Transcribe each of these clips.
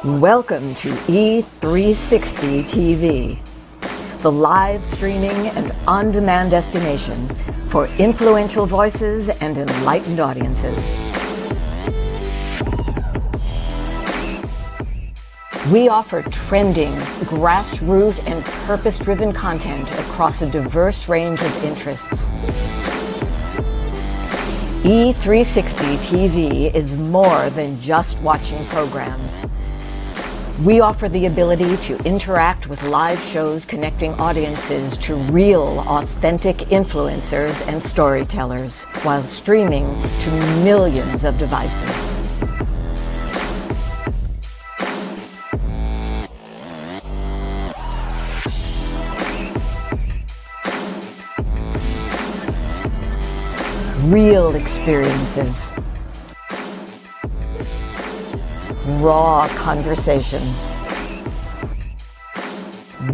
Welcome to E360 TV, the live streaming and on-demand destination for influential voices and enlightened audiences. We offer trending, grassroots, and purpose-driven content across a diverse range of interests. E360 TV is more than just watching programs. We offer the ability to interact with live shows connecting audiences to real, authentic influencers and storytellers while streaming to millions of devices. Real experiences. Raw conversation.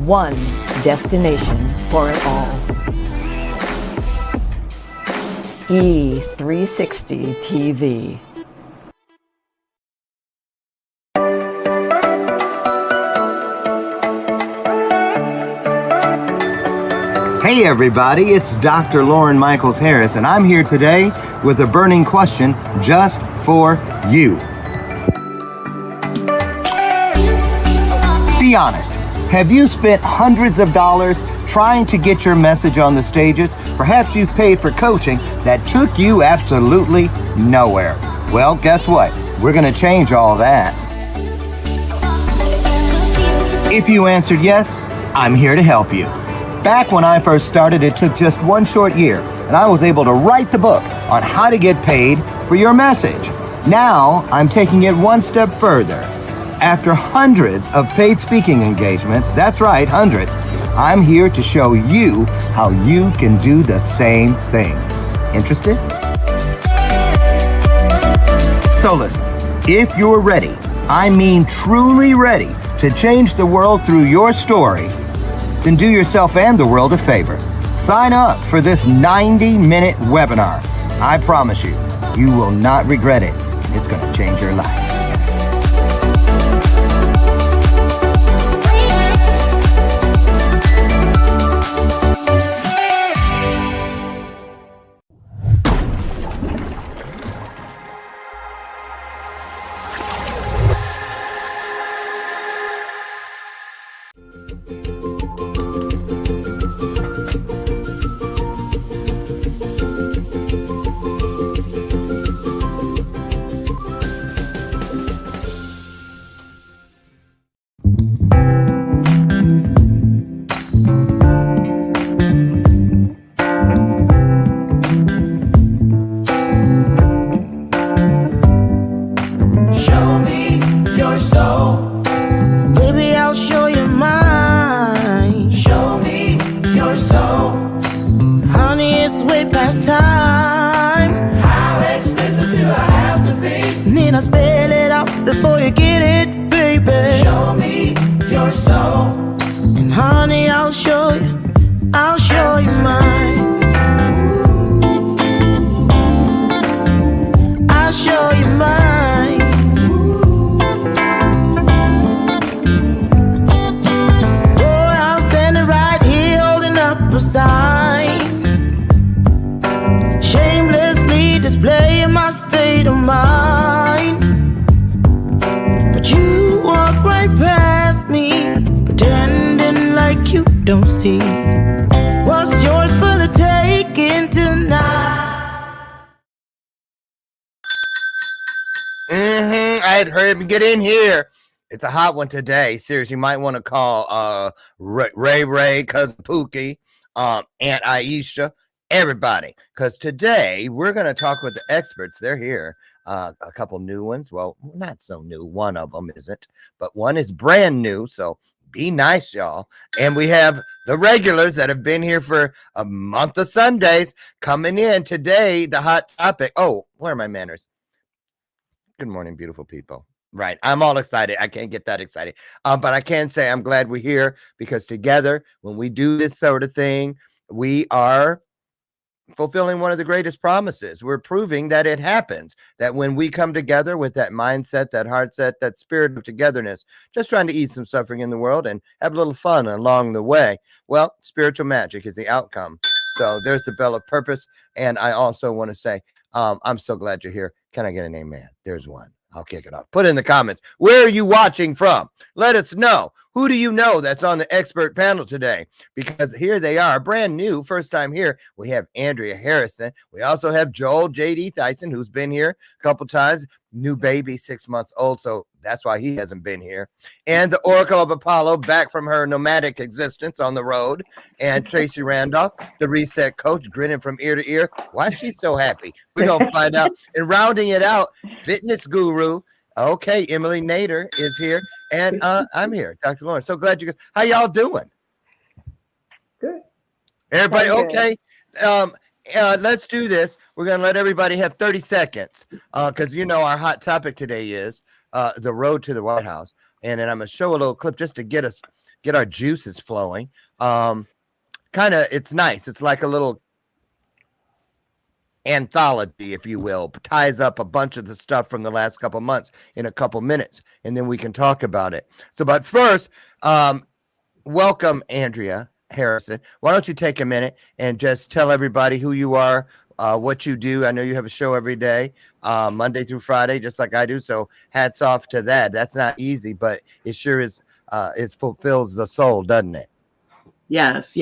One destination for it all. E360 TV. Hey everybody, it's Dr. Loren Michaels Harris, and I'm here today with a burning question just for you. Be honest, have you spent hundreds of dollars trying to get your message on the stages? Perhaps you've paid for coaching that took you absolutely nowhere. Well, guess what? We're going to change all that. If you answered yes, I'm here to help you. Back when I first started, it took just one short year, and I was able to write the book on how to get paid for your message. Now, I'm taking it one step further. After hundreds of paid speaking engagements, that's right, hundreds, I'm here to show you how you can do the same thing. Interested? So listen, if you're ready, I mean truly ready, to change the world through your story, then do yourself and the world a favor. Sign up for this 90-minute webinar. I promise you, you will not regret it. It's going to change your life. Get in here. It's a hot one today. Seriously, you might want to call Ray, Cousin Pookie, Aunt Aisha, everybody. Because today we're going to talk with the experts. They're here. A couple new ones. Well, not so new. One of them isn't. But one is brand new. So be nice, y'all. And we have the regulars that have been here for a month of Sundays coming in today. The hot topic. Oh, where are my manners? Good morning, beautiful people. Right. I'm all excited. I can't get that excited. But I can say I'm glad we're here because together, when we do this sort of thing, we are fulfilling one of the greatest promises. We're proving that it happens, that when we come together with that mindset, that heart set, that spirit of togetherness, just trying to ease some suffering in the world and have a little fun along the way, well, spiritual magic is the outcome. So there's the bell of purpose. And I also want to say, I'm so glad you're here. Can I get an amen? There's one. I'll kick it off. Put in the comments, where are you watching from? Let us know. Who do you know that's on the expert panel today? Because here they are, brand new, first time here. We have Andrea Harrison. We also have Joel J.D. Tyson, who's been here a couple times. New baby, 6 months old, so that's why he hasn't been here. And the Oracle of Apollo, back from her nomadic existence on the road. And Tracy Randolph, the reset coach, grinning from ear to ear. Why is she so happy? We're going to find out. And rounding it out, fitness guru. Okay, Emily Nader is here. And I'm here, Dr. Loren. So glad you. How y'all doing? Good. Everybody okay? Let's do this. We're going to let everybody have 30 seconds because, our hot topic today is the road to the White House. And then I'm going to show a little clip just to get our juices flowing. It's nice. It's like a little anthology, if you will, ties up a bunch of the stuff from the last couple months in a couple minutes, and then we can talk about it. So, but first, welcome, Andrea Harrison. Why don't you take a minute and just tell everybody who you are, what you do. I know you have a show every day, Monday through Friday, just like I do. So hats off to that. That's not easy, but it sure is. It fulfills the soul, doesn't it? Yes.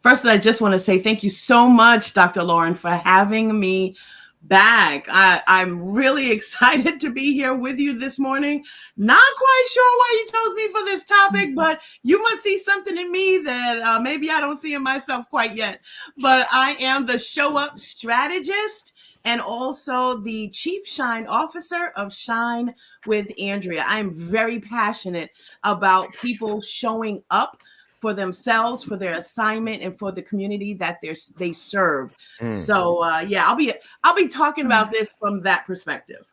First, I just want to say thank you so much, Dr. Loren, for having me back. I'm really excited to be here with you this morning. Not quite sure why you chose me for this topic, but you must see something in me that maybe I don't see in myself quite yet. But I am the Show Up strategist and also the Chief Shine Officer of Shine with Andrea. I'm very passionate about people showing up for themselves, for their assignment, and for the community that they serve. So I'll be talking about this from that perspective.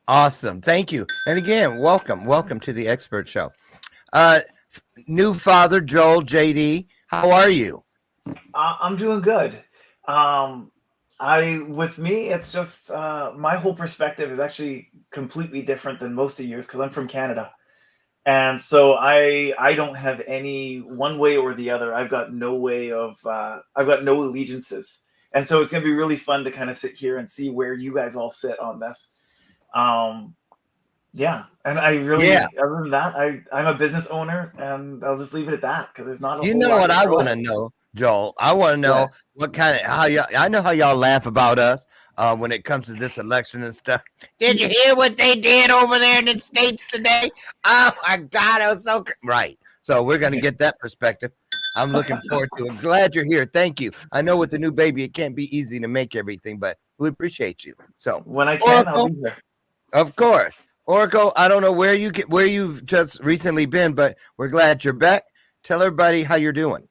Awesome, thank you. And again, welcome to the Expert Show. New father Joel JD, how are you? I'm doing good. With me, it's just my whole perspective is actually completely different than most of yours because I'm from Canada. And so I don't have any one way or the other. I've got no allegiances. And so it's going to be really fun to kind of sit here and see where you guys all sit on this. And I really, other than that, I'm a business owner, and I'll just leave it at that because there's not a whole lot what I want to know, Joel? I want to know I know how y'all laugh about us when it comes to this election and stuff. Did you hear what they did over there in the States today? Oh my God, I was so right. So we're going to get that perspective. I'm looking forward to it. Glad you're here. Thank you. I know with the new baby, it can't be easy to make everything, but we appreciate you. So when I can, I'll be there. Of course. Oracle, I don't know where you've just recently been, but we're glad you're back. Tell everybody how you're doing.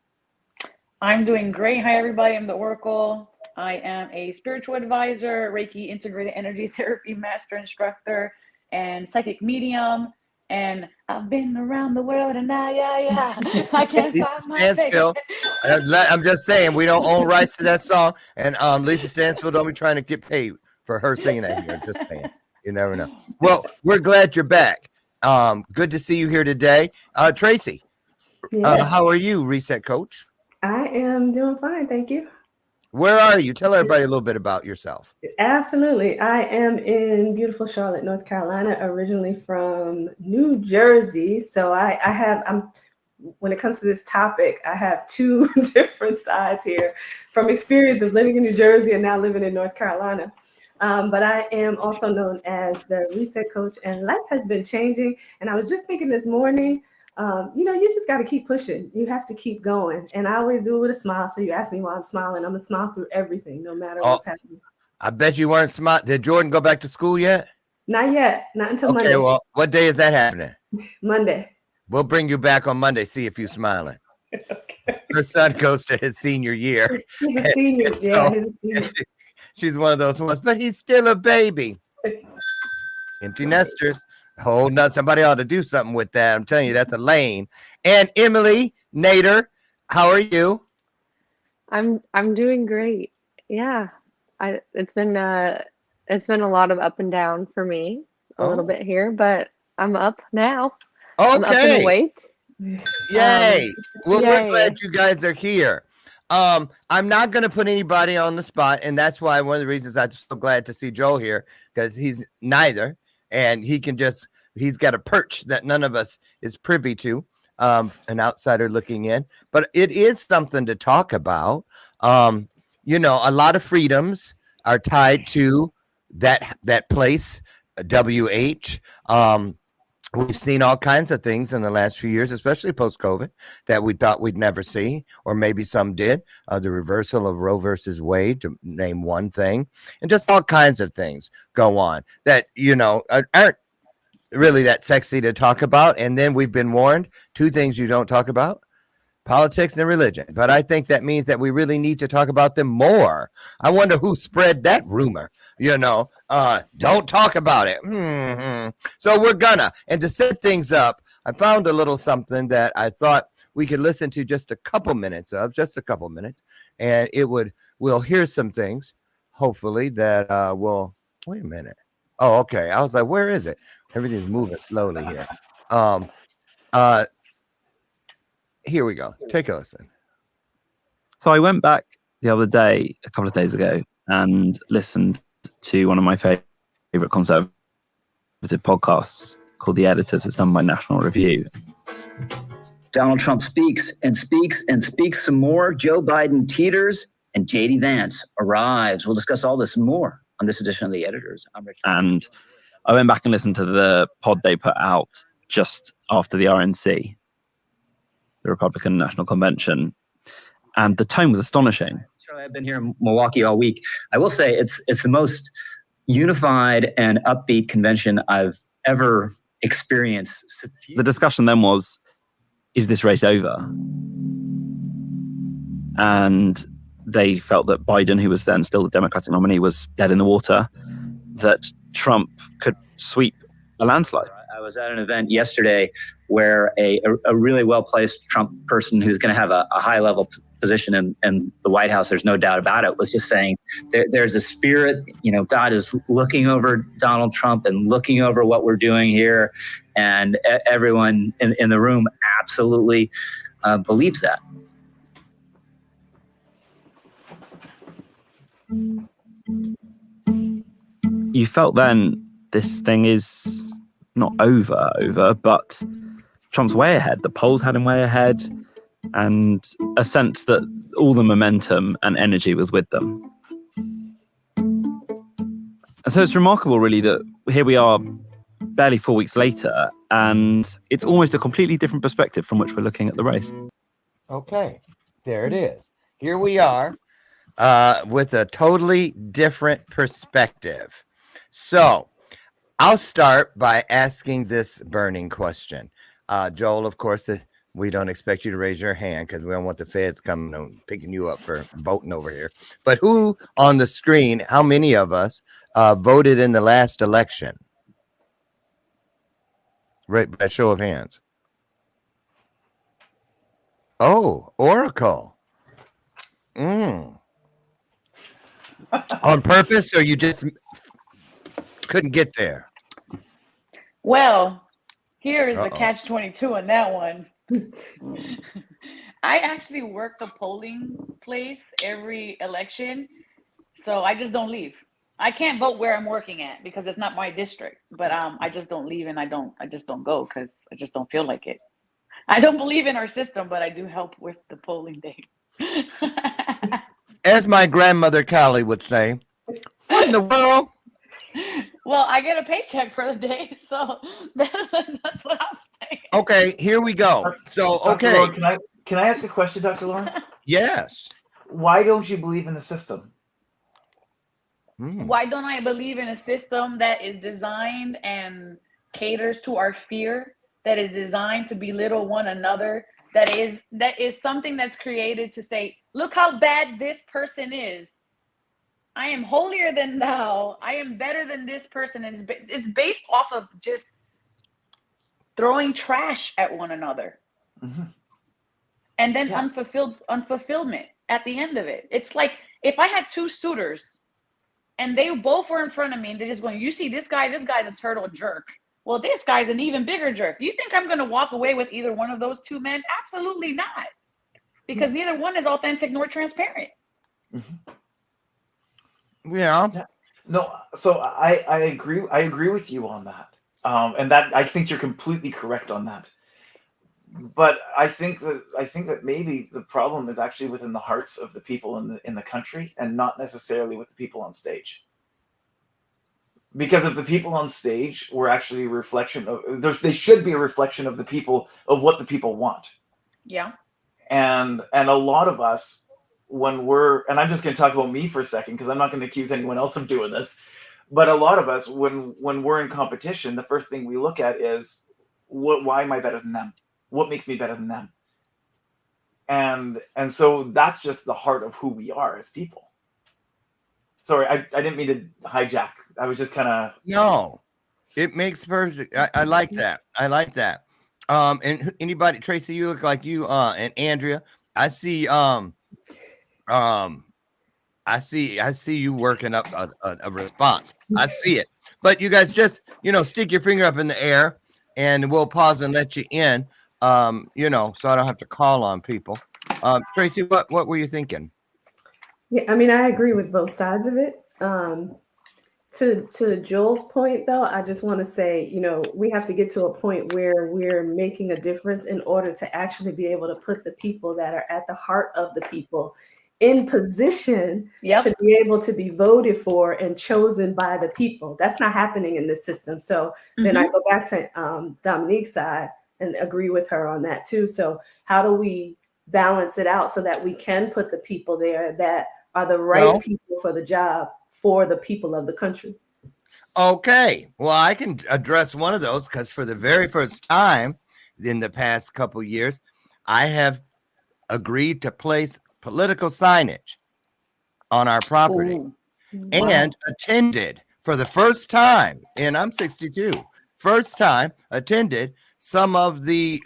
I'm doing great. Hi, everybody. I'm the Oracle. I am a spiritual advisor, Reiki integrated energy therapy master instructor, and psychic medium. And I've been around the world, and I can't find my face. I'm just saying, we don't own rights to that song. And Lisa Stansfield, don't be trying to get paid for her singing that here. Just saying. You never know. Well, we're glad you're back. Good to see you here today. Tracy, how are you, Reset Coach? I am doing fine, thank you. Where are you? Tell everybody a little bit about yourself. Absolutely. I am in beautiful Charlotte, North Carolina, originally from New Jersey. So I'm when it comes to this topic, I have two different sides here, from experience of living in New Jersey and now living in North Carolina. But I am also known as the Reset Coach, and life has been changing. And I was just thinking this morning, you just got to keep pushing. You have to keep going. And I always do it with a smile. So you ask me why I'm smiling. I'm going to smile through everything, no matter what's happening. I bet you weren't smart. Did Jordan go back to school yet? Not yet. Not until Monday. Okay, well, what day is that happening? Monday. We'll bring you back on Monday, see if you're smiling. Okay. Her son goes to his senior year. He's a senior. He's a senior. She's one of those ones, but he's still a baby. Empty nesters. Oh, no, somebody ought to do something with that. I'm telling you, that's a lane. And Emily Nader, how are you? I'm doing great. Yeah, it's been a lot of up and down for me, a little bit here, but I'm up now. I'm up and Okay. awake. Yay. Well, we're Yay. glad you guys are here. I'm not going to put anybody on the spot, and that's why one of the reasons I'm so glad to see Joel here, because he's neither, and he's got a perch that none of us is privy to, an outsider looking in. But it is something to talk about. You know, a lot of freedoms are tied to that place, WH. We've seen all kinds of things in the last few years, especially post-COVID, that we thought we'd never see, or maybe some did. The reversal of Roe versus Wade, to name one thing, and just all kinds of things go on that, you know, aren't really that sexy to talk about. And then we've been warned, two things you don't talk about: politics and religion. But I think that means that we really need to talk about them more. I wonder who spread that rumor. You know, don't talk about it. So we're gonna. And to set things up, I found a little something that I thought we could listen to just a couple minutes, and we'll hear some things, hopefully, that will. Wait a minute. Oh, okay. I was like, where is it? Everything's moving slowly here. Here we go. Take a listen. So I went back the other day, a couple of days ago, and listened to one of my favorite conservative podcasts called The Editors. It's done by National Review. Donald Trump speaks and speaks and speaks some more. Joe Biden teeters and JD Vance arrives. We'll discuss all this and more on this edition of The Editors. I'm Rich. And I went back and listened to the pod they put out just after the RNC, the Republican National Convention, and the tone was astonishing. I've been here in Milwaukee all week. I will say it's the most unified and upbeat convention I've ever experienced. The discussion then was, is this race over? And they felt that Biden, who was then still the Democratic nominee, was dead in the water, that Trump could sweep a landslide. I was at an event yesterday where a really well-placed Trump person who's going to have a high-level position in the White House, there's no doubt about it, was just saying there's a spirit, you know, God is looking over Donald Trump and looking over what we're doing here, and everyone in the room absolutely believes that. You felt then this thing is not over, but Trump's way ahead. The polls had him way ahead, and a sense that all the momentum and energy was with them. And so it's remarkable, really, that here we are barely 4 weeks later, and it's almost a completely different perspective from which we're looking at the race. Okay, there it is. Here we are with a totally different perspective. So I'll start by asking this burning question. Joel, of course, we don't expect you to raise your hand because we don't want the feds coming and picking you up for voting over here. But who on the screen, how many of us voted in the last election? Right, by show of hands. Oh, Oracle. On purpose, or you just couldn't get there? Well, here is the catch-22 on that one. I actually work the polling place every election, so I just don't leave. I can't vote where I'm working at because it's not my district, but I just don't leave, and I just don't go because I just don't feel like it. I don't believe in our system, but I do help with the polling day. As my grandmother Callie would say, what in the world? Well, I get a paycheck for the day, so that's what I'm saying. Okay, here we go. So, okay. Dr. Loren, can I ask a question, Dr. Loren? Yes. Why don't you believe in the system? Why don't I believe in a system that is designed and caters to our fear, that is designed to belittle one another, that is something that's created to say, look how bad this person is. I am holier than thou. I am better than this person. And it's based off of just throwing trash at one another. And then unfulfillment at the end of it. It's like if I had two suitors and they both were in front of me and they're just going, you see this guy's a turtle jerk. Well, this guy's an even bigger jerk. Do you think I'm going to walk away with either one of those two men? Absolutely not. Because neither one is authentic nor transparent. Yeah. No, so I agree with you on that. And that I think you're completely correct on that. But I think that maybe the problem is actually within the hearts of the people in the country, and not necessarily with the people on stage. Because if the people on stage were actually a reflection of, they should be a reflection of the people, of what the people want. Yeah. And a lot of us, when we're, and I'm just going to talk about me for a second, because I'm not going to accuse anyone else of doing this, but a lot of us, when we're in competition, the first thing we look at is, why am I better than them? What makes me better than them? And so that's just the heart of who we are as people. Sorry, I didn't mean to hijack. I was just kind of... No, it makes perfect. I like that. I like that. And anybody, Tracy, you look like you, and Andrea, I see you working up a response. I see it. But you guys just, stick your finger up in the air and we'll pause and let you in, so I don't have to call on people. Tracy, what were you thinking? Yeah, I mean, I agree with both sides of it. To Joel's point, though, I just want to say, we have to get to a point where we're making a difference in order to actually be able to put the people that are at the heart of the people in position to be able to be voted for and chosen by the people. That's not happening in this system. So then I go back to Dominique's side and agree with her on that too. So how do we balance it out so that we can put the people there that are the right people for the job, for the people of the country? Okay, well, I can address one of those, because for the very first time in the past couple years, I have agreed to place political signage on our property. And attended for the first time, and I'm 62, first time attended some of the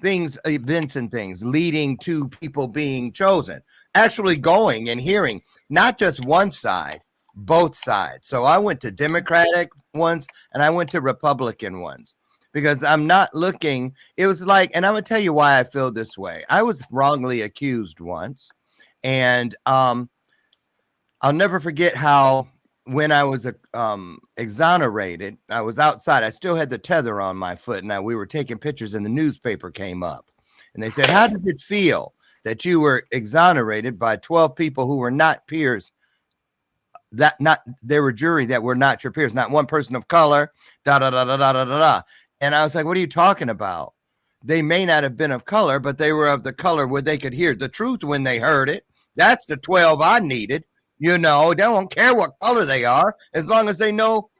events and things leading to people being chosen, actually going and hearing not just one side, both sides. So I went to Democratic ones and I went to Republican ones, because I'm not looking. It was like, and I'm going to tell you why I feel this way. I was wrongly accused once, and I'll never forget how, when I was exonerated, I was outside. I still had the tether on my foot, and we were taking pictures, and the newspaper came up, and they said, "How does it feel that you were exonerated by 12 people who were not peers? They were jury that were not your peers, not one person of color." Da da da da da da da. And I was like, "What are you talking about? They may not have been of color, but they were of the color where they could hear the truth when they heard it. That's the 12 I needed." They don't care what color they are, as long as they know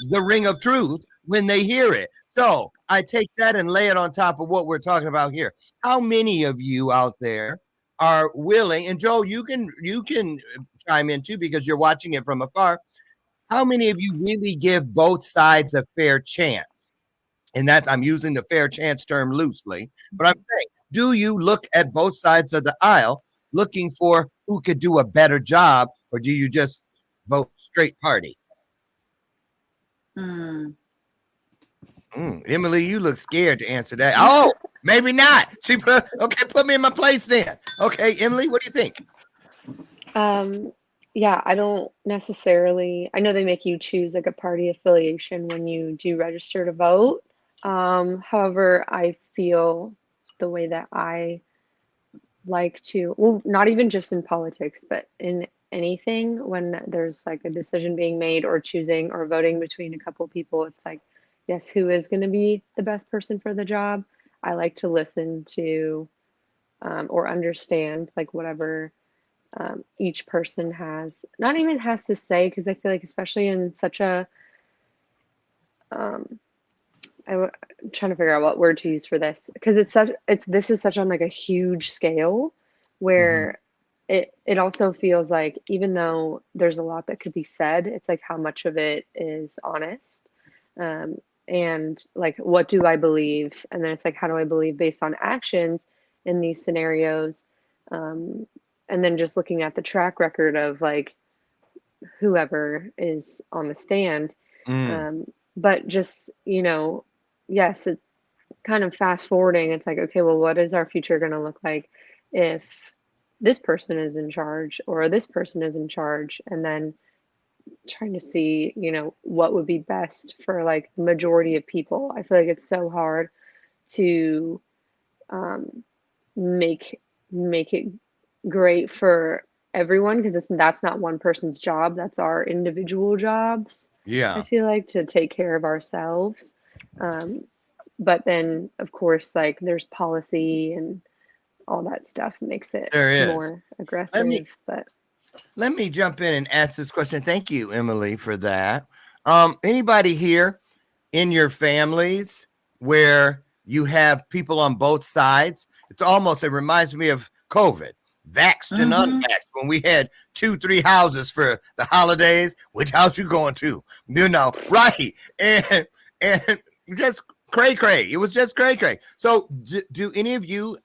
the ring of truth when they hear it. So I take that and lay it on top of what we're talking about here. How many of you out there are willing, and Joe, you can chime in too, because you're watching it from afar. How many of you really give both sides a fair chance? And I'm using the fair chance term loosely, but I'm saying, do you look at both sides of the aisle looking for who could do a better job, or do you just vote straight party? Emily, you look scared to answer that. Oh, maybe not. Put me in my place then. Okay, Emily, what do you think? Yeah, I don't necessarily, I know they make you choose like a party affiliation when you do register to vote. However, I feel the way that I like to, well, not even just in politics, but in anything, when there's like a decision being made or choosing or voting between a couple of people, it's like, yes, who is going to be the best person for the job? I like to listen to or understand like whatever each person not even has to say, because I feel like especially in such a I'm trying to figure out what word to use for this, because this is such on like a huge scale where it also feels like, even though there's a lot that could be said, it's like how much of it is honest, and like, what do I believe? And then it's like, how do I believe based on actions in these scenarios? and then just looking at the track record of like whoever is on the stand. But just, you know, yes, it kind of fast forwarding. It's like, okay, well, what is our future going to look like if this person is in charge or this person is in charge? And then trying to see, you know, what would be best for like the majority of people. I feel like it's so hard to make it great for everyone, because that's not one person's job. That's our individual jobs. Yeah. I feel like, to take care of ourselves. But then of course, like there's policy and all that stuff makes it more aggressive. Let me jump in and ask this question. Thank you, Emily, for that. Anybody here in your families where you have people on both sides? It reminds me of COVID, vaxxed and unvaxxed, when we had 2-3 houses for the holidays. Which house you going to? You know, right? And just cray. It was just cray. So do any of you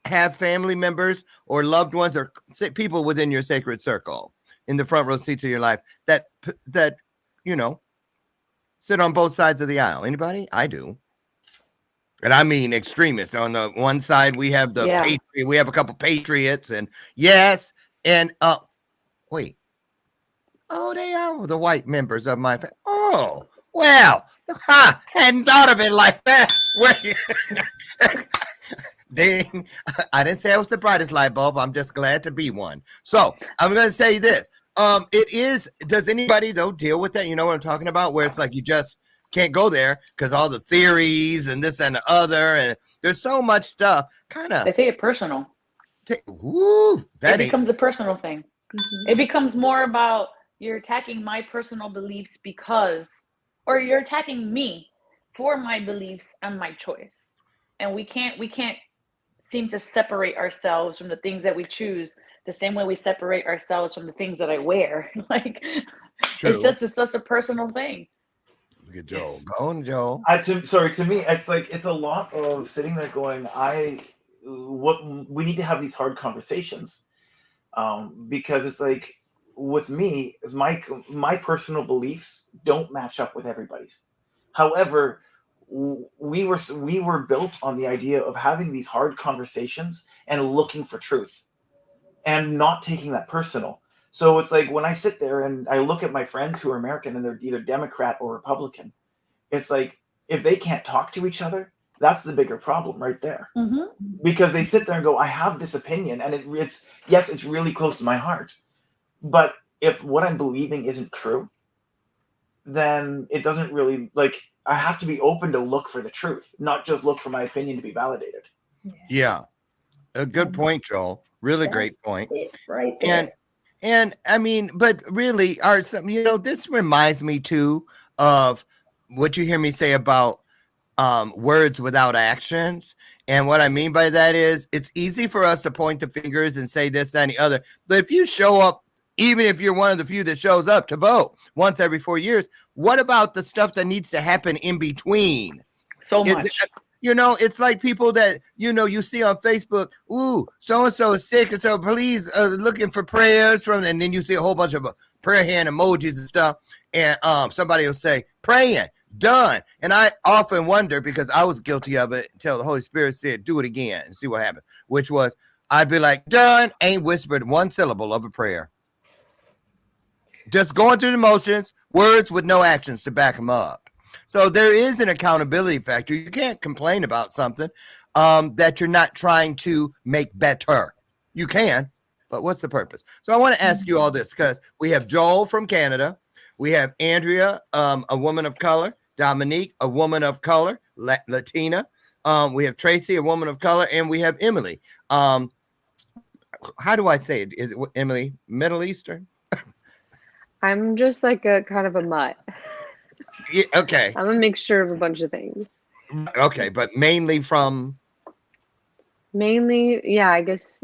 have family members or loved ones or people within your sacred circle in the front row seats of your life that you know, sit on both sides of the aisle? Anybody? I do. And I mean extremists. On the one side, we have we have a couple patriots, and yes, and wait. Oh, they are the white members of my family. Oh, well, hadn't thought of it like that. Ding. I didn't say I was the brightest light bulb. I'm just glad to be one. So I'm going to say this. Does anybody though deal with that? You know what I'm talking about? Where it's like you just can't go there because all the theories and this and the other, and there's so much stuff. They take it personal. It becomes a personal thing. It becomes more about you're attacking my personal beliefs or you're attacking me for my beliefs and my choice. And we can't seem to separate ourselves from the things that we choose the same way we separate ourselves from the things that I wear. Like, it's such a personal thing. Look at Joel. Go on, Joel. To me, it's a lot of sitting there going, we need to have these hard conversations. Because it's like, with me, my personal beliefs don't match up with everybody's. However, we were built on the idea of having these hard conversations and looking for truth and not taking that personal. So it's like when I sit there and I look at my friends who are American and they're either Democrat or Republican, it's like, if they can't talk to each other, that's the bigger problem right there. Because they sit there and go, I have this opinion, and it's really close to my heart. But if what I'm believing isn't true, then it doesn't really, like, I have to be open to look for the truth, not just look for my opinion to be validated. Yeah. A good point, Joel. Really great point. Right there. And I mean, but really, this reminds me too of what you hear me say about words without actions. And what I mean by that is it's easy for us to point the fingers and say this, that, and the other. But if you show up, even if you're one of the few that shows up to vote once every 4 years, what about the stuff that needs to happen in between? So much. It's like people that, you see on Facebook, ooh, so-and-so is sick, and so please looking for prayers from, and then you see a whole bunch of prayer hand emojis and stuff, and somebody will say, praying, done. And I often wonder, because I was guilty of it until the Holy Spirit said, do it again and see what happened, which was, I'd be like, done, ain't whispered one syllable of a prayer. Just going through the motions, words with no actions to back them up. So there is an accountability factor. You can't complain about something that you're not trying to make better. You can, but what's the purpose? So I want to ask you all this, because we have Joel from Canada. We have Andrea, a woman of color. Dominique, a woman of color, Latina. We have Tracy, a woman of color. And we have Emily. How do I say it? Is it Emily, Middle Eastern? I'm just like a kind of a mutt. Yeah, okay. I'm a mixture of a bunch of things. Okay, but mainly, yeah, I guess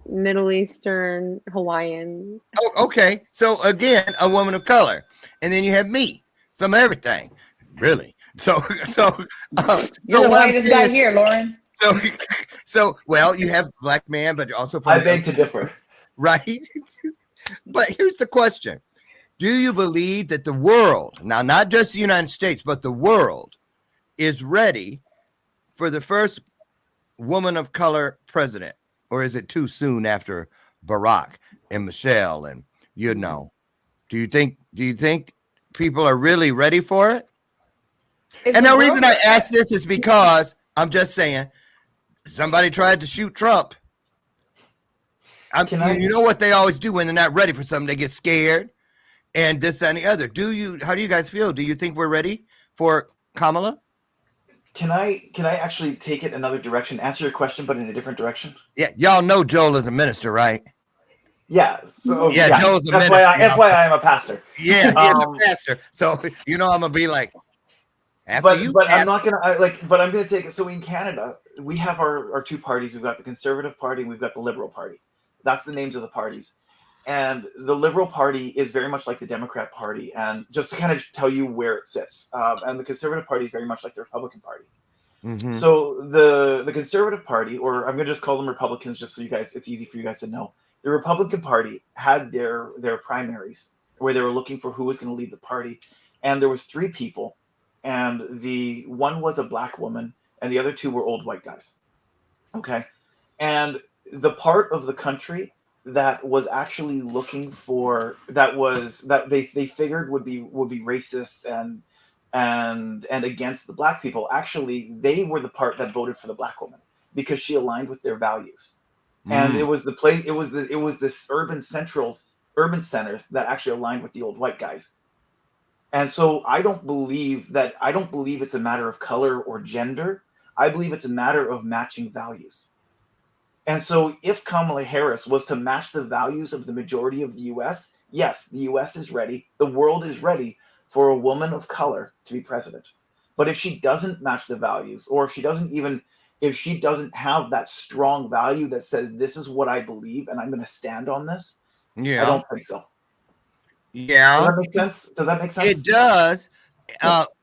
Middle Eastern, Hawaiian. Oh, okay. So again, a woman of color. And then you have me. Some everything. Really. So you're the whitest guy here, Loren. So well, you have black man, but also from I beg to differ. Right? But here's the question. Do you believe that the world, now not just the United States, but the world is ready for the first woman of color president? Or is it too soon after Barack and Michelle and do you think people are really ready for it? And the reason I ask this is because I'm just saying somebody tried to shoot Trump. You know what they always do when they're not ready for something? They get scared and this and the other. How do you guys feel? Do you think we're ready for Kamala? Can I actually take it another direction? Answer your question, but in a different direction. Yeah, y'all know Joel is a minister, right? Yeah. So Joel's a minister. FYI, I'm a pastor. Yeah, he's a pastor. So I'm gonna be like, I'm not gonna but I'm gonna take it. So in Canada, we have our two parties. We've got the Conservative Party and we've got the Liberal Party. That's the names of the parties. And the Liberal Party is very much like the Democrat Party. And just to kind of tell you where it sits, and the Conservative Party is very much like the Republican Party. Mm-hmm. So the Conservative Party, or I'm going to just call them Republicans, just so it's easy for you guys to know. The Republican Party had their primaries where they were looking for who was going to lead the party. And there was 3 people. And the one was a black woman, and the other 2 were old white guys. Okay. And the part of the country that was actually looking for that they figured would be racist and against the black people, actually they were the part that voted for the black woman because she aligned with their values. And it was this urban centers that actually aligned with the old white guys. And so I don't believe it's a matter of color or gender. I believe it's a matter of matching values. And so if Kamala Harris was to match the values of the majority of the U.S., yes, the U.S. is ready. The world is ready for a woman of color to be president. But if she doesn't match the values, or if she doesn't have that strong value that says, this is what I believe and I'm going to stand on this, I don't think so. Yeah. Does that make sense? Does that make sense? It does.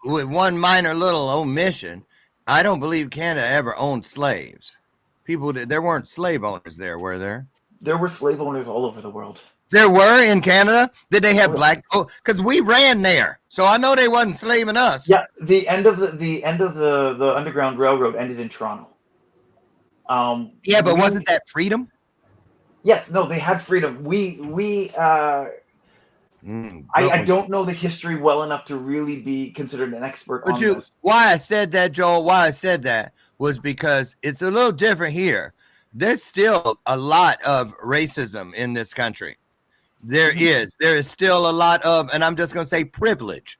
With one minor little omission, I don't believe Canada ever owned slaves. There weren't slave owners there, were there? There were slave owners all over the world. There were in Canada? Did they have black? Oh, because we ran there, so I know they wasn't slaving us. Yeah, the end of the Underground Railroad ended in Toronto. Yeah, but wasn't that freedom? Yes, no, they had freedom. I don't know the history well enough to really be considered an expert on this. Why I said that, Joel, was because it's a little different here. There's still a lot of racism in this country. There is still a lot of, and I'm just going to say privilege,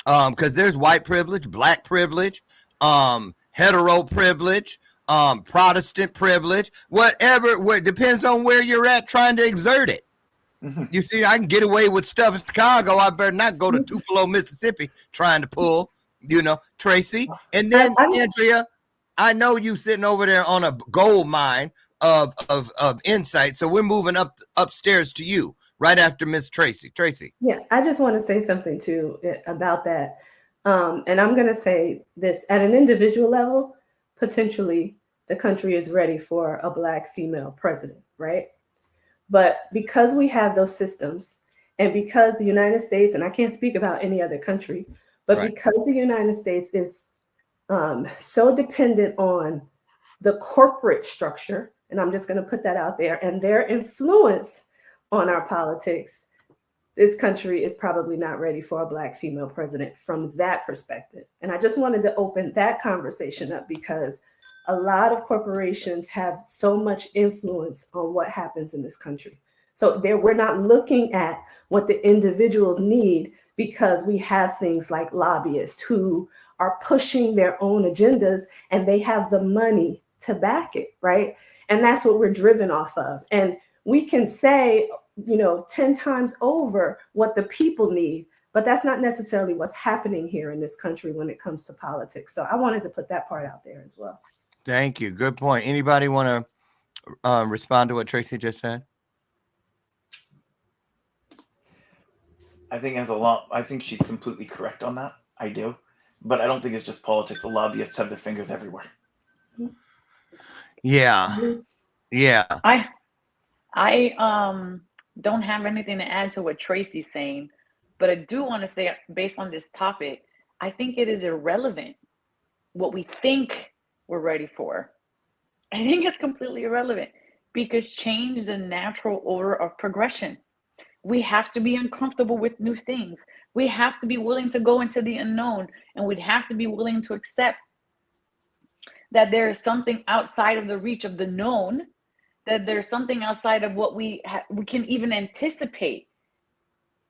because there's white privilege, black privilege, hetero privilege, Protestant privilege, whatever. Depends on where you're at trying to exert it. Mm-hmm. You see, I can get away with stuff in Chicago. I better not go to Tupelo, Mississippi, trying to pull, Tracy. And then Andrea, I know you sitting over there on a gold mine of insight. So we're moving upstairs to you right after Miss Tracy. Tracy. Yeah, I just want to say something too about that. And I'm going to say this at an individual level, potentially the country is ready for a black female president, right? But because we have those systems and because the United States, and I can't speak about any other country, but right. Because the United States is so dependent on the corporate structure, and I'm just going to put that out there, and their influence on our politics, this country is probably not ready for a black female president from that perspective. And I just wanted to open that conversation up because a lot of corporations have so much influence on what happens in this country. So we're not looking at what the individuals need because we have things like lobbyists who are pushing their own agendas and they have the money to back it, right? And that's what we're driven off of. And we can say, 10 times over what the people need, but that's not necessarily what's happening here in this country when it comes to politics. So I wanted to put that part out there as well. Thank you. Good point. Anybody want to respond to what Tracy just said? I think she's completely correct on that. I do. But I don't think it's just politics. The lobbyists have their fingers everywhere. Yeah. Yeah. I don't have anything to add to what Tracy's saying, but I do want to say, based on this topic, I think it is irrelevant what we think we're ready for. I think it's completely irrelevant because change is a natural order of progression. We have to be uncomfortable with new things. We have to be willing to go into the unknown, and we'd have to be willing to accept that there is something outside of the reach of the known, that there's something outside of what we can even anticipate.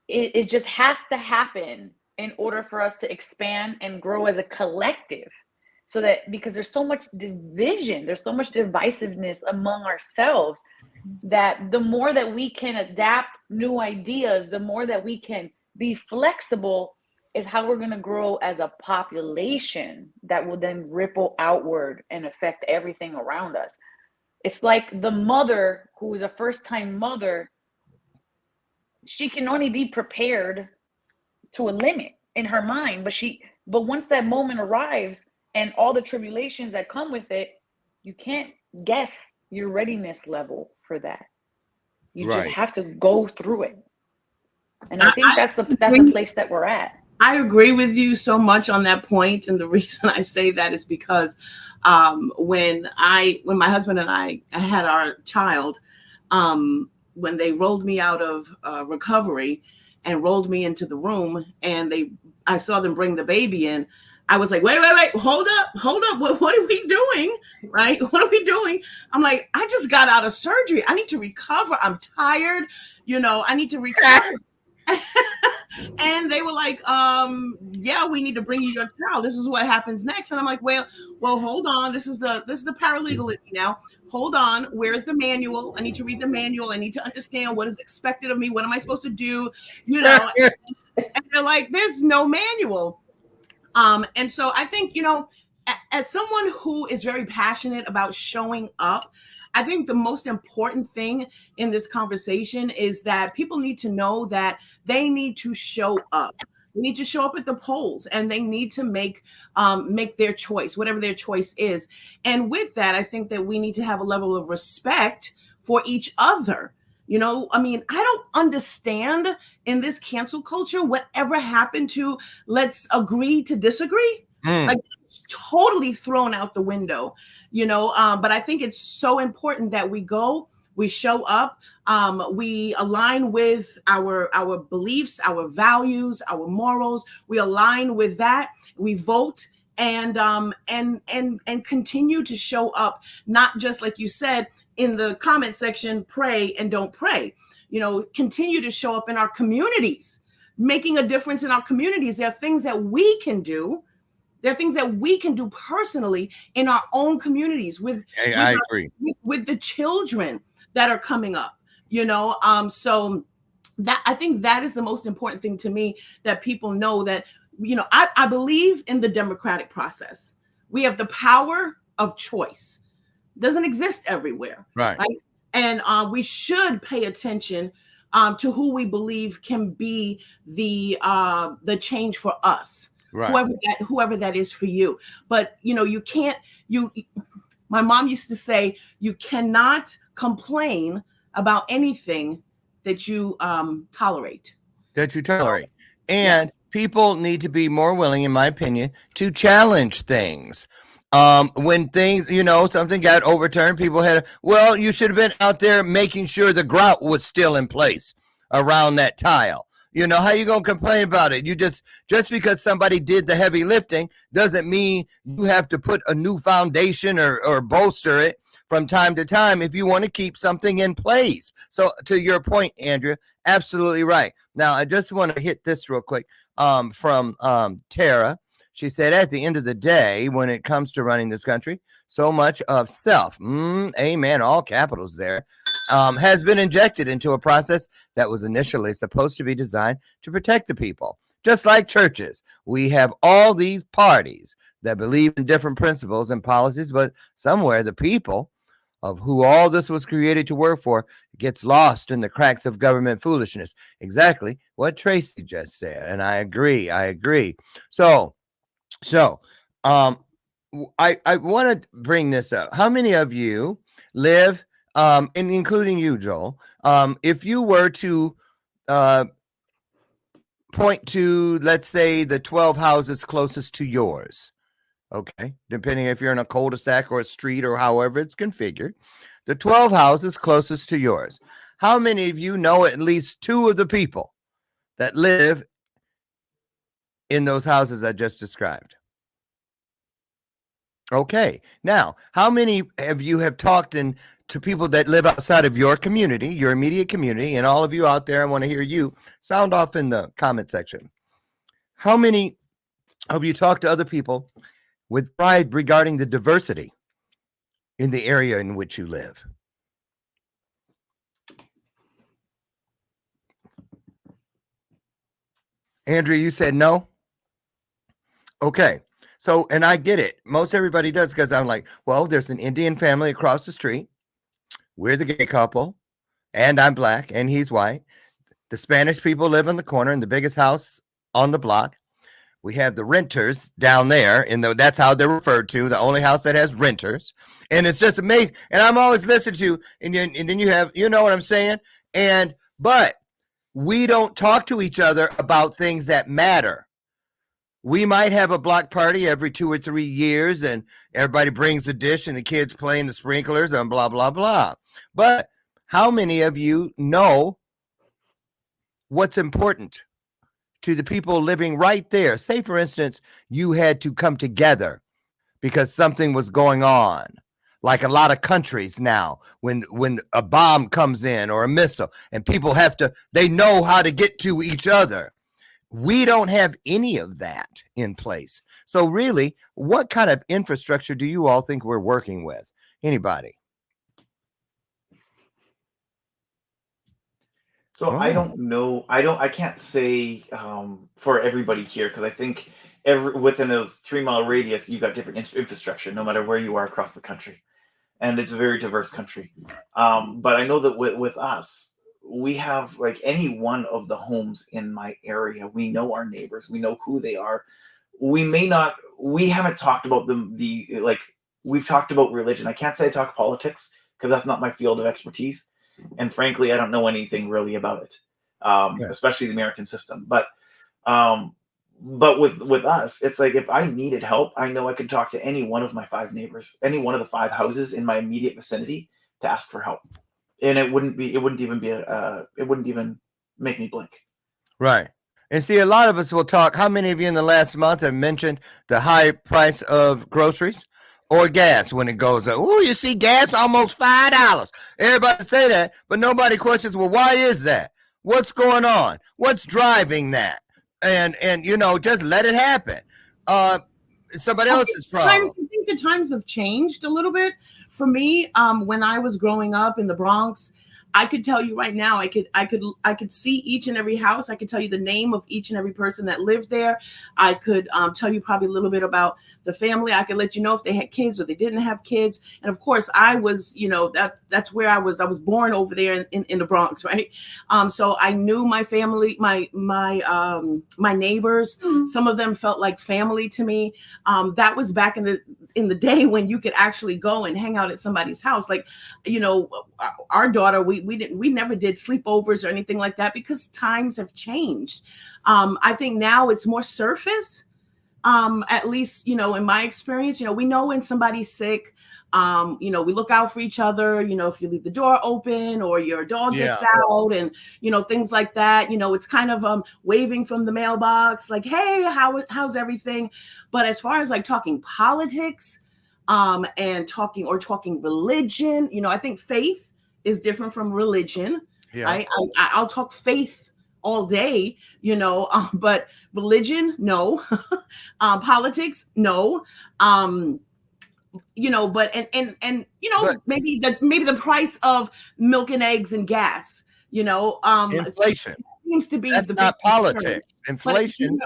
It just has to happen in order for us to expand and grow as a collective. So that, because there's so much division, there's so much divisiveness among ourselves, that the more that we can adapt new ideas, the more that we can be flexible, is how we're going to grow as a population that will then ripple outward and affect everything around us. It's like the mother who is a first-time mother, she can only be prepared to a limit in her mind, but once that moment arrives and all the tribulations that come with it, you can't guess your readiness level for that. You just have to go through it. And I think that's the place that we're at. I agree with you so much on that point. And the reason I say that is because when my husband and I had our child, when they rolled me out of recovery and rolled me into the room, and I saw them bring the baby in, I was like, wait, hold up. What are we doing? Right? What are we doing? I'm like, I just got out of surgery. I need to recover. I'm tired. I need to recover. And they were like, yeah, we need to bring you your child. This is what happens next. And I'm like, well, hold on. This is the paralegal in me now. Hold on. Where's the manual? I need to read the manual. I need to understand what is expected of me. What am I supposed to do? And they're like, there's no manual. And so I think, as someone who is very passionate about showing up, I think the most important thing in this conversation is that people need to know that they need to show up. They need to show up at the polls, and they need to make their choice, whatever their choice is. And with that, I think that we need to have a level of respect for each other. I don't understand in this cancel culture, whatever happened to let's agree to disagree. Like, it's totally thrown out the window, but I think it's so important that we show up, we align with our beliefs, our values, our morals. We align with that. We vote and continue to show up, not just like you said in the comment section, pray and don't pray. Continue to show up in our communities, making a difference in our communities. There are things that we can do. There are things that we can do personally in our own communities with the children that are coming up, so that, I think that is the most important thing to me, that people know that, I believe in the democratic process. We have the power of choice. It doesn't exist everywhere. Right? And we should pay attention to who we believe can be the change for us. Right. Whoever that is for you. But you can't, my mom used to say, you cannot complain about anything that you tolerate. And people need to be more willing, in my opinion, to challenge things. When things, something got overturned, people had, you should have been out there making sure the grout was still in place around that tile. How you going to complain about it? You just because somebody did the heavy lifting doesn't mean you have to put a new foundation or bolster it from time to time if you want to keep something in place. So to your point, Andrea, absolutely right. Now, I just want to hit this real quick from Tara. She said, at the end of the day, when it comes to running this country, so much of self, amen, all capitals there, has been injected into a process that was initially supposed to be designed to protect the people. Just like churches, we have all these parties that believe in different principles and policies, but somewhere the people of who all this was created to work for gets lost in the cracks of government foolishness. Exactly what Tracy just said. And I agree. So, I want to bring this up. How many of you live, and including you, Joel, if you were to point to, let's say, the 12 houses closest to yours, okay, depending if you're in a cul-de-sac or a street or however it's configured, the 12 houses closest to yours, how many of you know at least 2 of the people that live in those houses I just described? Okay. Now, how many of you have talked to people that live outside of your community, your immediate community, and all of you out there, I want to hear you sound off in the comment section. How many of you talk to other people with pride regarding the diversity in the area in which you live? Andrea, you said no? Okay. So, and I get it. Most everybody does, because I'm like, well, there's an Indian family across the street. We're the gay couple, and I'm black, and he's white. The Spanish people live in the corner in the biggest house on the block. We have the renters down there, and that's how they're referred to, the only house that has renters. And it's just amazing. And I'm always listening to, and then you have, you know what I'm saying? But we don't talk to each other about things that matter. We might have a block party every 2 or 3 years, and everybody brings a dish and the kids playing the sprinklers and blah, blah, blah. But how many of you know what's important to the people living right there? Say, for instance, you had to come together because something was going on. Like a lot of countries now, when a bomb comes in or a missile, and people they know how to get to each other. We don't have any of that in place. So really, what kind of infrastructure do you all think we're working with? Anybody? So I don't know. I can't say for everybody here, because I think within a 3-mile radius, you got different infrastructure, no matter where you are across the country, and it's a very diverse country. But I know that with us, we have, like, any one of the homes in my area, we know our neighbors, we know who they are. We haven't talked about them. We've talked about religion. I can't say I talk politics, because that's not my field of expertise. And frankly, I don't know anything really about it, especially the American system. But with us, it's like, if I needed help, I know I could talk to any one of my 5 neighbors, any one of the 5 houses in my immediate vicinity, to ask for help. And it wouldn't even make me blink. Right. And see, a lot of us will talk. How many of you in the last month have mentioned the high price of groceries or gas when it goes up? Oh, you see gas almost $5. Everybody say that, but nobody questions, well, why is that? What's going on? What's driving that? And just let it happen. Somebody else's problem. I think the times have changed a little bit. For me, when I was growing up in the Bronx, I could tell you right now, I could see each and every house. I could tell you the name of each and every person that lived there. I could tell you probably a little bit about the family. I could let you know if they had kids or they didn't have kids. And of course, I was, that's where I was. I was born over there in the Bronx, right? So I knew my family, my neighbors. Mm-hmm. Some of them felt like family to me. That was back in the day when you could actually go and hang out at somebody's house. Like, our daughter, we never did sleepovers or anything like that, because times have changed. I think now it's more surface. At least, in my experience, we know when somebody's sick. We look out for each other, if you leave the door open or your dog gets out, and, things like that. It's kind of waving from the mailbox, like, hey, how's everything? But as far as like talking politics, and talking religion, I think faith is different from religion. Yeah. I'll talk faith all day, but religion, no. Politics, no. But maybe the price of milk and eggs and gas, inflation seems to be that's not politics. Inflation.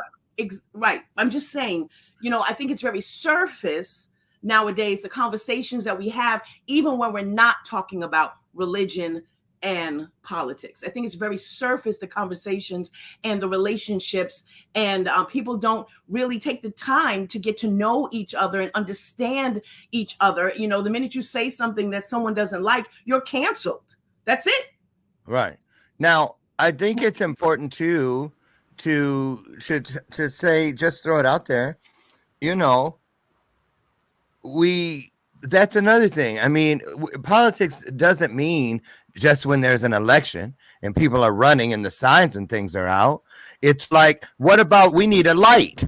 Right. I'm just saying, I think it's very surface nowadays, the conversations that we have, even when we're not talking about religion and politics. I think it's very surface, the conversations and the relationships, and people don't really take the time to get to know each other and understand each other. You know, the minute you say something that someone doesn't like, you're canceled. That's it. Right. Now, I think it's important too to say, just throw it out there, you know, that's another thing. I mean, politics doesn't mean just when there's an election and people are running and the signs and things are out. It's like, what about we need a light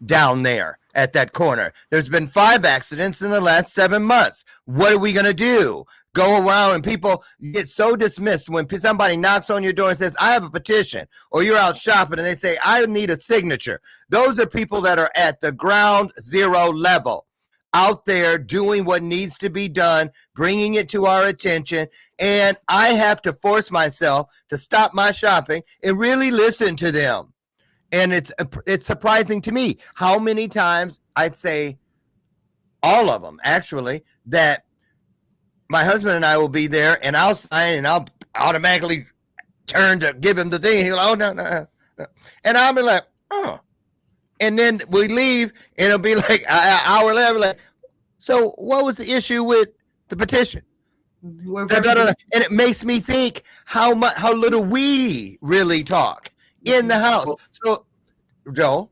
down there at that corner? There's been 5 accidents in the last 7 months. What are we going to do? Go around and people get so dismissed when somebody knocks on your door and says, I have a petition, or you're out shopping and they say, I need a signature. Those are people that are at the ground zero level, out there doing what needs to be done, bringing it to our attention. And I have to force myself to stop my shopping and really listen to them. And it's surprising to me how many times, I'd say all of them actually, that my husband and I will be there and I'll sign and I'll automatically turn to give him the thing. And he'll, oh, no. And I'll be like, oh. And then we leave and it'll be like an hour later, like, so what was the issue with the petition? And it makes me think how little we really talk in the house. So, Joel?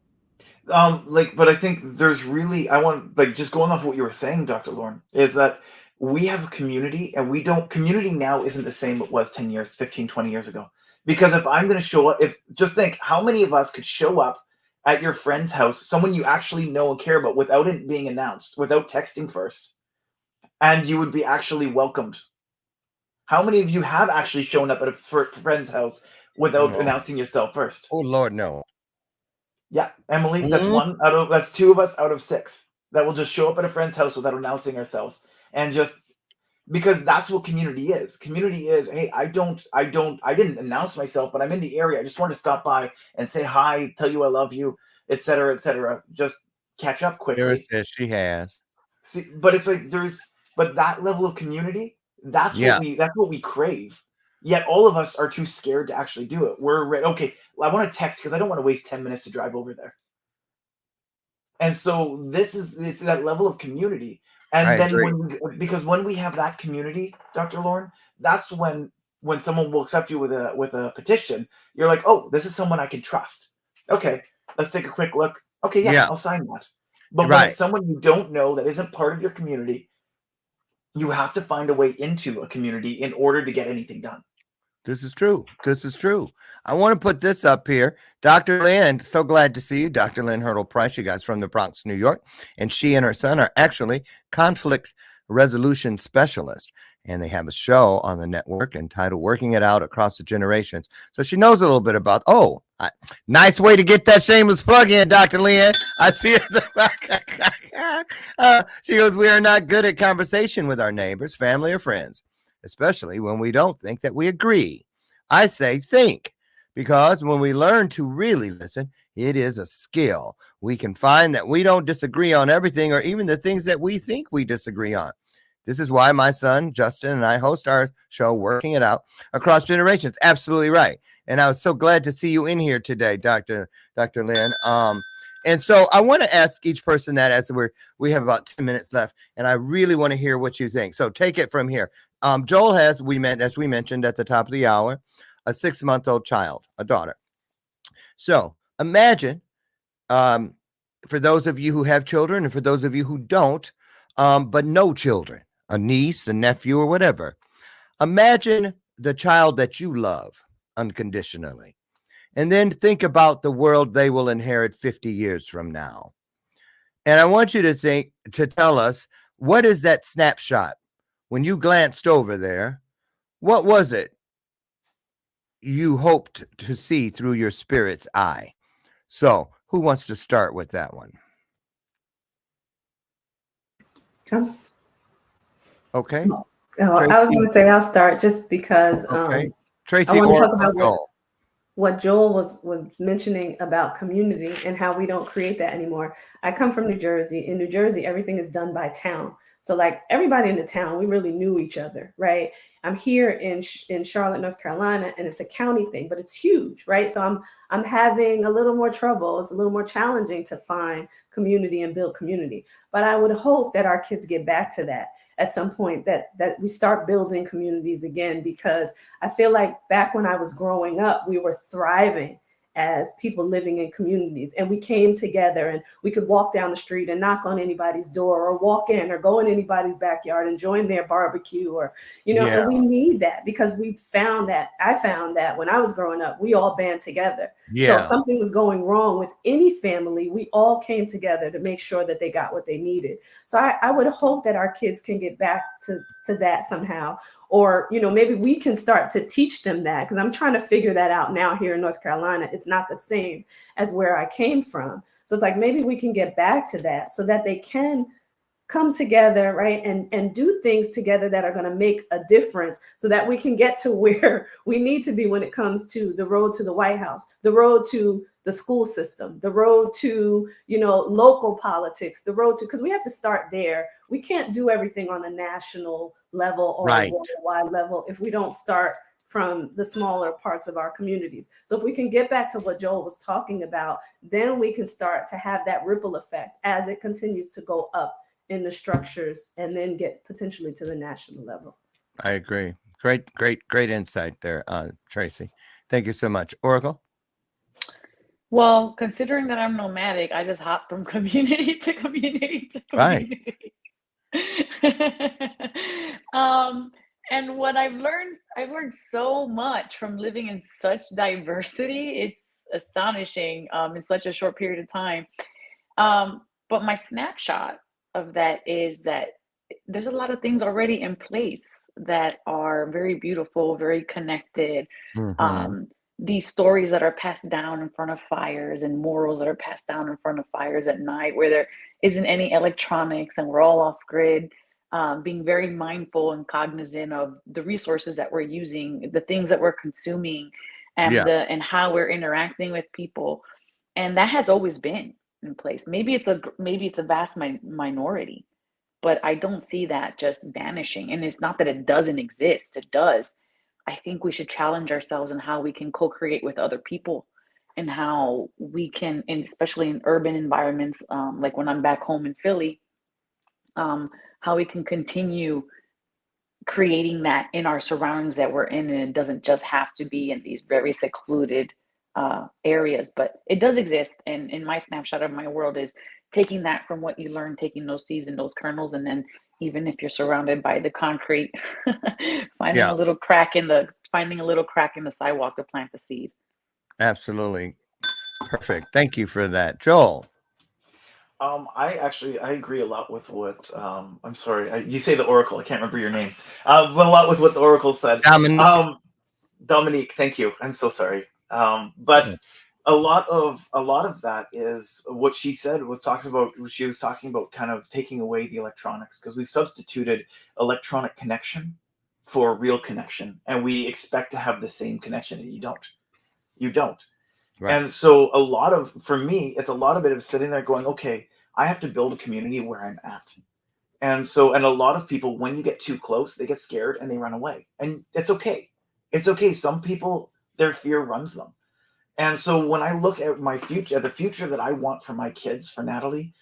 But I think there's really, I want, like, just going off what you were saying, Dr. Loren, is that we have a community, and community now isn't the same it was 10 years, 15, 20 years ago. Because if I'm going to show up, just think how many of us could show up at your friend's house, someone you actually know and care about, without it being announced, without texting first, and you would be actually welcomed. How many of you have actually shown up at a friend's house without announcing yourself first? Oh, Lord, no. Yeah, Emily, that's 2 of us out of 6 that will just show up at a friend's house without announcing ourselves. And just because that's what community is. Community is, hey, I didn't announce myself, but I'm in the area. I just want to stop by and say hi, tell you I love you, etc., etc. Just catch up quickly. Sarah says she has. See, but it's like but that level of community, that's what we crave. Yet all of us are too scared to actually do it. Okay, I want to text because I don't want to waste 10 minutes to drive over there. And so it's that level of community. And then when we have that community, Dr. Loren, that's when someone will accept you with a petition, you're like, oh, this is someone I can trust. Okay, let's take a quick look. Okay, yeah. I'll sign that. But when it's someone you don't know that isn't part of your community, you have to find a way into a community in order to get anything done. This is true. I want to put this up here. Dr. Lynn, so glad to see you. Dr. Lynn Hurdle-Price, you guys from the Bronx, New York. And she and her son are actually conflict resolution specialists. And they have a show on the network entitled Working It Out Across the Generations. So she knows a little bit about, nice way to get that shameless plug in, Dr. Lynn. I see it. She goes, we are not good at conversation with our neighbors, family, or friends, especially when we don't think that we agree. I say think, because when we learn to really listen, it is a skill. We can find that we don't disagree on everything, or even the things that we think we disagree on. This is why my son, Justin, and I host our show, Working It Out Across Generations. Absolutely right. And I was so glad to see you in here today, Dr. Lynn. And so I want to ask each person that, as we have about 10 minutes left, and I really want to hear what you think. So take it from here. Joel has, as we mentioned at the top of the hour, a 6-month-old child, a daughter. So imagine, for those of you who have children and for those of you who don't, but no children, a niece, a nephew, or whatever, imagine the child that you love unconditionally. And then think about the world they will inherit 50 years from now. And I want you to tell us, what is that snapshot? When you glanced over there, what was it you hoped to see through your spirit's eye? So who wants to start with that one? Okay. Oh, I was going to say I'll start just because Tracy, I want to talk about what Joel was mentioning about community and how we don't create that anymore. I come from New Jersey. In New Jersey, everything is done by town. So like everybody in the town, we really knew each other, right? I'm here in Charlotte, North Carolina, and it's a county thing, but it's huge, right? So I'm having a little more trouble. It's a little more challenging to find community and build community. But I would hope that our kids get back to that at some point, that we start building communities again, because I feel like back when I was growing up, we were thriving as people living in communities, and we came together and we could walk down the street and knock on anybody's door, or walk in or go in anybody's backyard and join their barbecue, or, you know, and we need that because I found that when I was growing up, we all band together. So if something was going wrong with any family, we all came together to make sure that they got what they needed. So I would hope that our kids can get back to that somehow. Or, you know, maybe we can start to teach them that, because I'm trying to figure that out now here in North Carolina. It's not the same as where I came from. So it's like, maybe we can get back to that so that they can come together, right? And do things together that are going to make a difference, so that we can get to where we need to be when it comes to the road to the White House, the road to the school system, the road to, you know, local politics, the road to, because we have to start there. We can't do everything on a national level or a worldwide level if we don't start from the smaller parts of our communities. So if we can get back to what Joel was talking about, then we can start to have that ripple effect as it continues to go up in the structures, and then get potentially to the national level. I agree. Great insight there, Tracy. Thank you so much. Oracle? Well, considering that I'm nomadic, I just hop from community to community to community. And what I've learned so much from living in such diversity. It's astonishing in such a short period of time. But my snapshot of that is that there's a lot of things already in place that are very beautiful, very connected. These stories that are passed down in front of fires, and morals that are passed down in front of fires at night, where there isn't any electronics and we're all off grid, being very mindful and cognizant of the resources that we're using, the things that we're consuming, and and how we're interacting with people. And that has always been in place. Maybe it's a vast minority, but I don't see that just vanishing. And it's not that it doesn't exist, it does. I think we should challenge ourselves in how we can co-create with other people, and how we can, and especially in urban environments, like when I'm back home in Philly, how we can continue creating that in our surroundings that we're in. And it doesn't just have to be in these very secluded areas, but it does exist. And in my snapshot of my world is taking that from what you learn, taking those seeds and those kernels, and then even if you're surrounded by the concrete, finding a little crack in the sidewalk to plant the seed. Absolutely. Perfect. Thank you for that. Joel? I agree a lot with what I'm sorry, you say the Oracle, I can't remember your name, but a lot with what the Oracle said. Dominique, thank you. I'm so sorry. But a lot of that is what she said. She was talking about kind of taking away the electronics, because we've substituted electronic connection for real connection, and we expect to have the same connection, and you don't. Right. And so for me, it's a lot of it of sitting there going, okay, I have to build a community where I'm at. And a lot of people, when you get too close, they get scared and they run away. And it's okay. It's okay. Some people, their fear runs them. And so when I look at my future, the future that I want for my kids, for Natalie,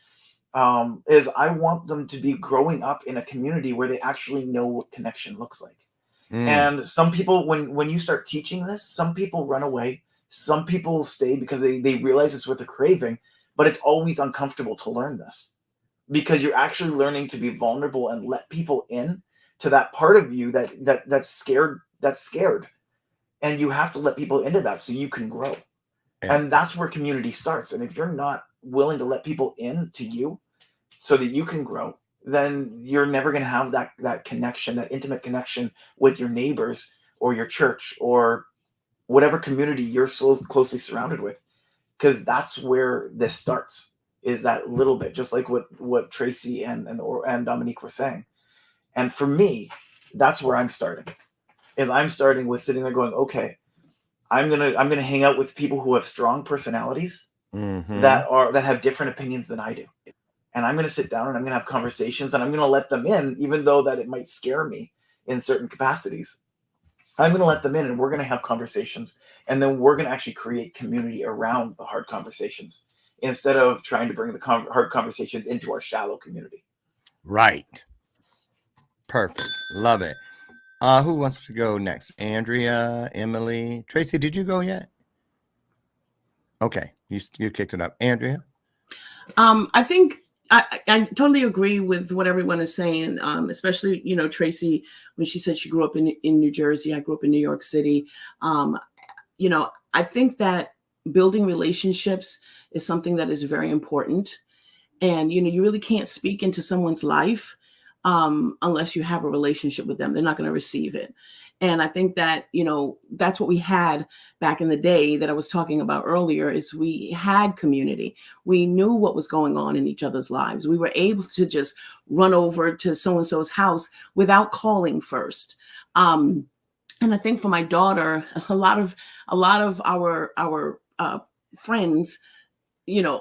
is I want them to be growing up in a community where they actually know what connection looks like. And some people, when you start teaching this, some people run away. Some people stay because they realize it's what they're craving, but it's always uncomfortable to learn this, because you're actually learning to be vulnerable and let people in to that part of you that's scared. And you have to let people into that so you can grow. And that's where community starts. And if you're not willing to let people in to you so that you can grow, then you're never going to have that connection, that intimate connection with your neighbors or your church or whatever community you're so closely surrounded with. Because that's where this starts, is that little bit, just like what Tracy and Dominique were saying. And for me, that's where I'm starting. I'm starting with sitting there going, okay, I'm gonna hang out with people who have strong personalities that have different opinions than I do. and I'm going to sit down and I'm going to have conversations, and I'm going to let them in, even though that it might scare me in certain capacities. I'm going to let them in, and we're going to have conversations, and then we're going to actually create community around the hard conversations instead of trying to bring the hard conversations into our shallow community. Right. Perfect. Love it. Who wants to go next? Andrea, Emily, Tracy, did you go yet? Okay, you kicked it up. Andrea? I think I totally agree with what everyone is saying, especially, Tracy, when she said she grew up in New Jersey. I grew up in New York City. I think that building relationships is something that is very important. And, you really can't speak into someone's life unless you have a relationship with them. They're not going to receive it. And I think that, that's what we had back in the day that I was talking about earlier, is we had community. We knew what was going on in each other's lives. We were able to just run over to so-and-so's house without calling first. And I think for my daughter, a lot of our friends,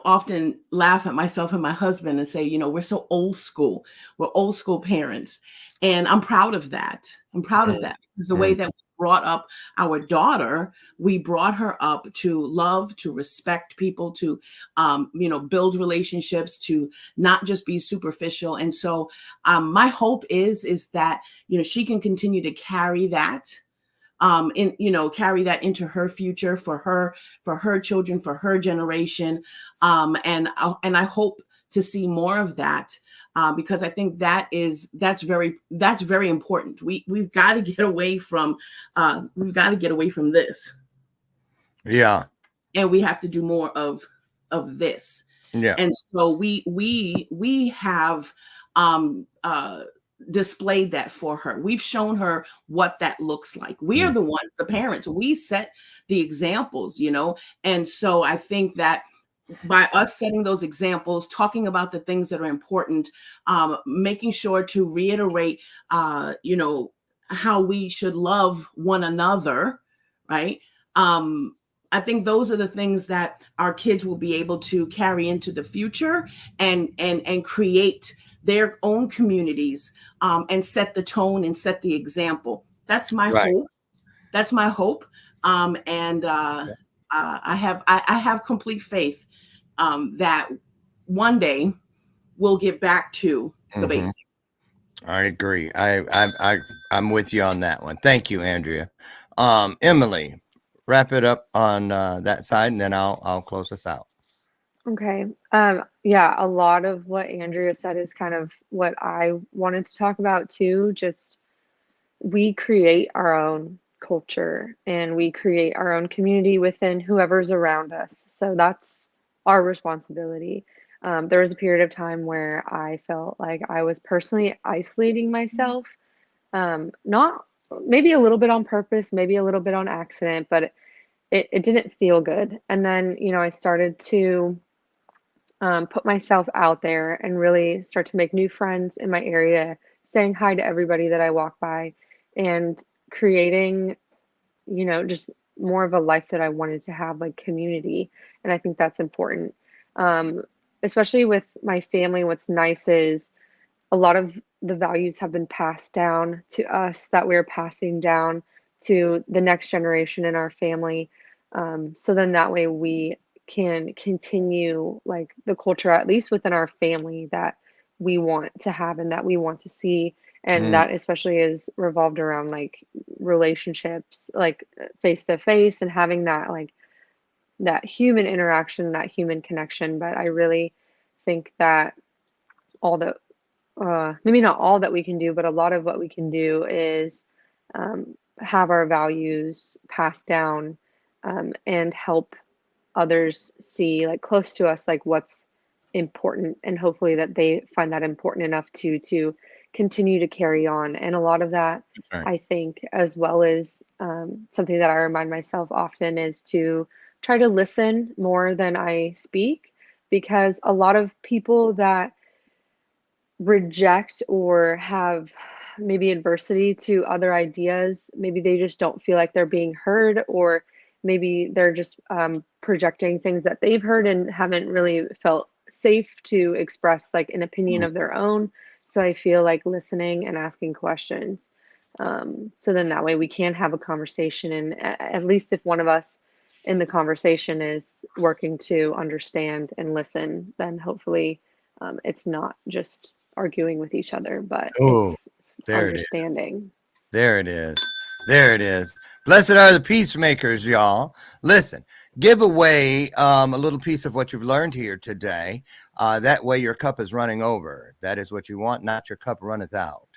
often laugh at myself and my husband and say, we're so old school. We're old school parents. And I'm proud of that. I'm proud of that, because the way that we brought up our daughter, we brought her up to love, to respect people, to, build relationships, to not just be superficial. And so my hope is that, she can continue to carry that carry that into her future, for her children, for her generation. And I hope to see more of that, because I think that's very important. We've got to get away from this. Yeah. And we have to do more of this. Yeah. And so we have displayed that for her. We've shown her what that looks like. We are the ones, the parents. We set the examples, and so I think that by us setting those examples, talking about the things that are important, making sure to reiterate, how we should love one another, right? I think those are the things that our kids will be able to carry into the future and create their own communities, and set the tone and set the example. That's my hope. That's my hope. I have complete faith that one day we'll get back to the basics. I agree. I'm with you on that one. Thank you, Andrea. Emily, wrap it up on that side, and then I'll close us out. Okay. Yeah, a lot of what Andrea said is kind of what I wanted to talk about too. Just we create our own culture and we create our own community within whoever's around us. So that's our responsibility. There was a period of time where I felt like I was personally isolating myself, not maybe a little bit on purpose, maybe a little bit on accident, but it didn't feel good. And then, I started to put myself out there and really start to make new friends in my area, saying hi to everybody that I walk by, and creating, just more of a life that I wanted to have, like community. And I think that's important. Especially with my family, what's nice is a lot of the values have been passed down to us that we're passing down to the next generation in our family. So then that way we can continue like the culture, at least within our family, that we want to have and that we want to see. And that especially is revolved around like relationships, like face to face, and having that like that human interaction, that human connection. But I really think that all the maybe not all that we can do, but a lot of what we can do is have our values passed down, and help others see like close to us like what's important, and hopefully that they find that important enough to continue to carry on. And a lot of that, I think, as well as something that I remind myself often, is to try to listen more than I speak, because a lot of people that reject or have maybe adversity to other ideas, maybe they just don't feel like they're being heard, or maybe they're just projecting things that they've heard and haven't really felt safe to express like an opinion of their own. So I feel like listening and asking questions. So then that way we can have a conversation, and at least if one of us in the conversation is working to understand and listen, then hopefully it's not just arguing with each other, but it's understanding. There it is. There it is. Blessed are the peacemakers, y'all. Listen, give away a little piece of what you've learned here today. That way your cup is running over. That is what you want, not your cup runneth out.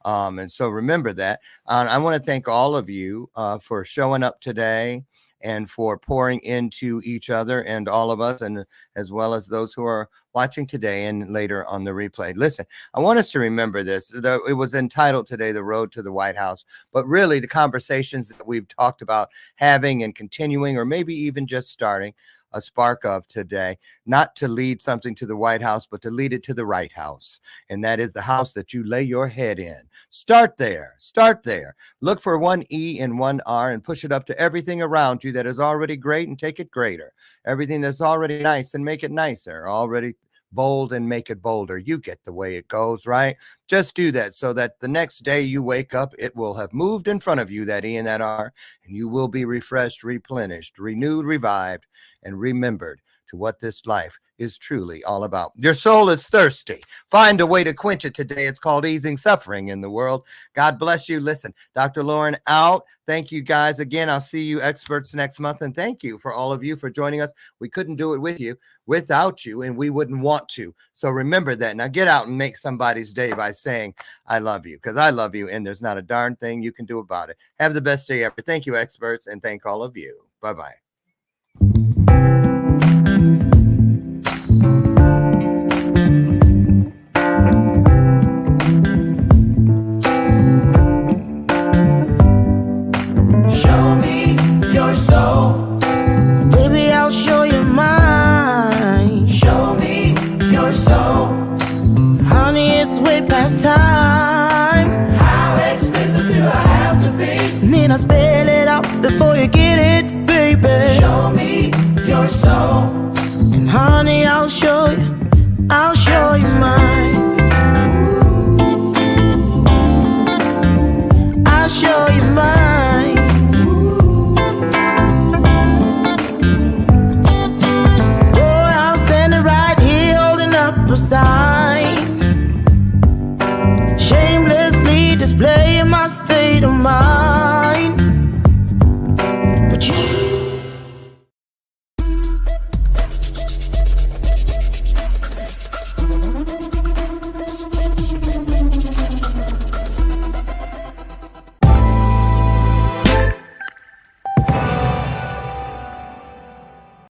And so remember that. I want to thank all of you for showing up today and for pouring into each other and all of us, and as well as those who are watching today and later on the replay. Listen, I want us to remember this. It was entitled today, The Road to the White House, but really the conversations that we've talked about having and continuing, or maybe even just starting a spark of today, not to lead something to the White House, but to lead it to the right house. And that is the house that you lay your head in. Start there. Start there. Look for one E and one R and push it up to everything around you that is already great and take it greater. Everything that's already nice and make it nicer. Already bold and make it bolder. You get the way it goes, right? Just do that so that the next day you wake up, it will have moved in front of you, that E and that R, and you will be refreshed, replenished, renewed, revived, and remembered to what this life is truly all about. Your soul is thirsty. Find a way to quench it today. It's called easing suffering in the world. God bless you. Listen, Dr. Loren out. Thank you guys again. I'll see you experts next month. And thank you for all of you for joining us. We couldn't do it with you without you, and we wouldn't want to. So remember that. Now get out and make somebody's day by saying, I love you, because I love you, and there's not a darn thing you can do about it. Have the best day ever. Thank you, experts, and thank all of you. Bye-bye. Show me your soul. Baby, I'll show you mine. Show me your soul. Honey, it's way past time. How expensive do I have to be? Need I spell it out before you get it, baby? Show me your soul. And honey, I'll show you mine. I'll show you mine. Oh, I'm standing right here holding up a sign.